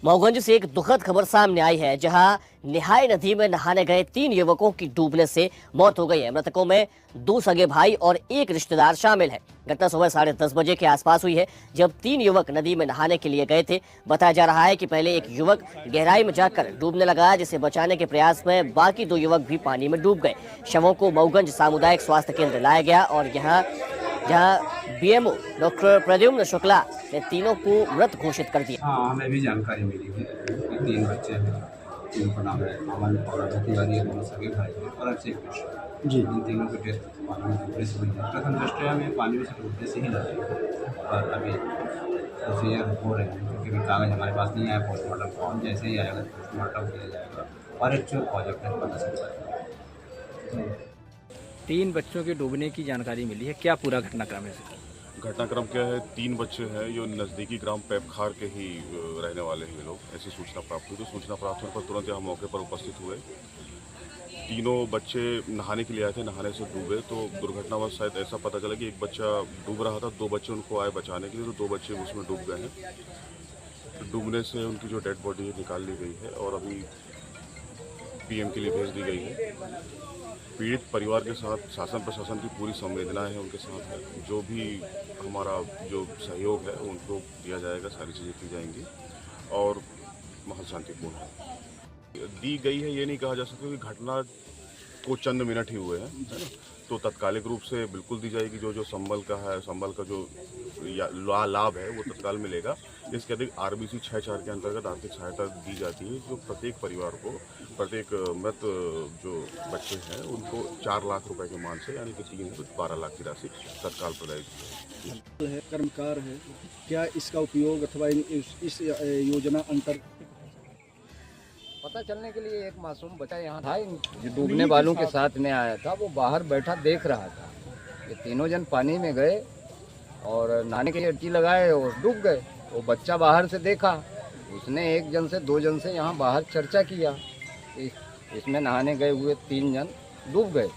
मऊगंज से एक दुखद खबर सामने आई है, जहां निहाय नदी में नहाने गए 3 युवकों की डूबने से मौत हो गई है। मृतकों में 2 सगे भाई और एक रिश्तेदार शामिल है। घटना सुबह 10:30 बजे के आसपास हुई है, जब 3 युवक नदी में नहाने के लिए गए थे। बताया जा रहा है कि पहले एक युवक गहराई में जाकर डूबने लगा, जिसे बचाने के प्रयास में बाकी 2 युवक भी पानी में डूब गए। शवों को मऊगंज सामुदायिक स्वास्थ्य केंद्र लाया गया और जहां बीएमओ डॉक्टर प्रद्युम्न शुक्ला ने तीनों को मृत घोषित कर दिया। हाँ, हमें भी जानकारी मिली है कि 3 बच्चे हैं, जिनका नाम है अमन और तिवारी, ये दोनों सगे भाई हैं और अक्षय कृष्ण जी। इन तीनों की डेथ पानी में डूबने से हुई है। प्रथम दृष्टया में पानी में से डूबने से ही लगी है और अभी प्रोसीजर हो रहे हैं, क्योंकि अभी कागज़ हमारे पास नहीं आया पोस्टमार्टम फॉर्म। जैसे ही आएगा पोस्टमार्टम किया जाएगा और एक्चुअल पॉजिटिव पता चल जाएगा। 3 बच्चों के डूबने की जानकारी मिली है, क्या पूरा घटनाक्रम है? घटनाक्रम क्या है, 3 बच्चे हैं जो नज़दीकी ग्राम पैपखार के ही रहने वाले हैं। लोग ऐसी सूचना प्राप्त हुई, तो सूचना प्राप्त होने पर तुरंत यहाँ मौके पर उपस्थित हुए। तीनों बच्चे नहाने के लिए आए थे, नहाने से डूबे। तो दुर्घटनावश शायद ऐसा पता चला कि एक बच्चा डूब रहा था, 2 बच्चे उनको आए बचाने के लिए, तो 2 बच्चे उसमें डूब गए हैं। डूबने से उनकी जो डेड बॉडी है निकाल ली गई है और अभी पीएम के लिए भेज दी गई है। पीड़ित परिवार के साथ शासन प्रशासन की पूरी संवेदनाएं हैं उनके साथ है। जो भी हमारा जो सहयोग है उनको दिया जाएगा, सारी चीज़ें की जाएंगी और माहौल शांतिपूर्ण है। दी गई है, ये नहीं कहा जा सकता कि घटना को चंद मिनट ही हुए हैं, है ना। तो तत्कालिक रूप से बिल्कुल दी जाएगी। जो संबल का है, संबल का जो लाभ है वो तत्काल मिलेगा। इसके अधिक आरबीसी 6(4) के अंतर्गत आर्थिक सहायता दी जाती है, जो प्रत्येक परिवार को, प्रत्येक मृत जो बच्चे हैं उनको 4 लाख रुपए के मान से, यानी कि 3 से 12 लाख की राशि तत्काल प्रदाय की है। कर्मकार है, क्या इसका उपयोग अथवा इस योजना अंतर पता चलने के लिए एक मासूम बच्चा यहाँ था, जो डूबने वालों के साथ में आया था। वो बाहर बैठा देख रहा था। ये तीनों जन पानी में गए और नहाने के लिए अर्जी लगाए और डूब गए। वो बच्चा बाहर से देखा, उसने 1 जन से 2 जन से यहाँ बाहर चर्चा किया। इसमें नहाने गए हुए 3 जन डूब गए।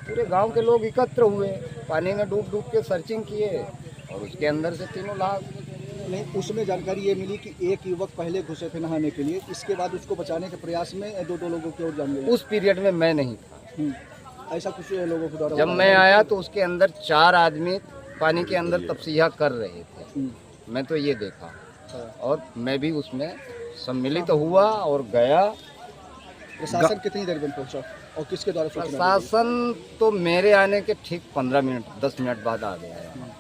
पूरे गांव के लोग एकत्र हुए, पानी में डूब डूब के सर्चिंग किए और उसके अंदर से तीनों लाश। नहीं, उसमें जानकारी ये मिली कि एक युवक पहले घुसे थे नहाने के लिए, इसके बाद उसको बचाने के प्रयास में 2 लोगों की और जान गई। उस पीरियड में मैं नहीं था। ऐसा कुछ लोगों के द्वारा जब मैं आया तो उसके अंदर 4 आदमी पानी के अंदर तपसिया कर रहे थे। मैं तो ये देखा और मैं भी उसमें सम्मिलित हुआ और गया। प्रशासन कितनी देर में पहुंचा और किसके द्वारा? प्रशासन तो मेरे आने के ठीक 15 मिनट 10 मिनट बाद आ गया है।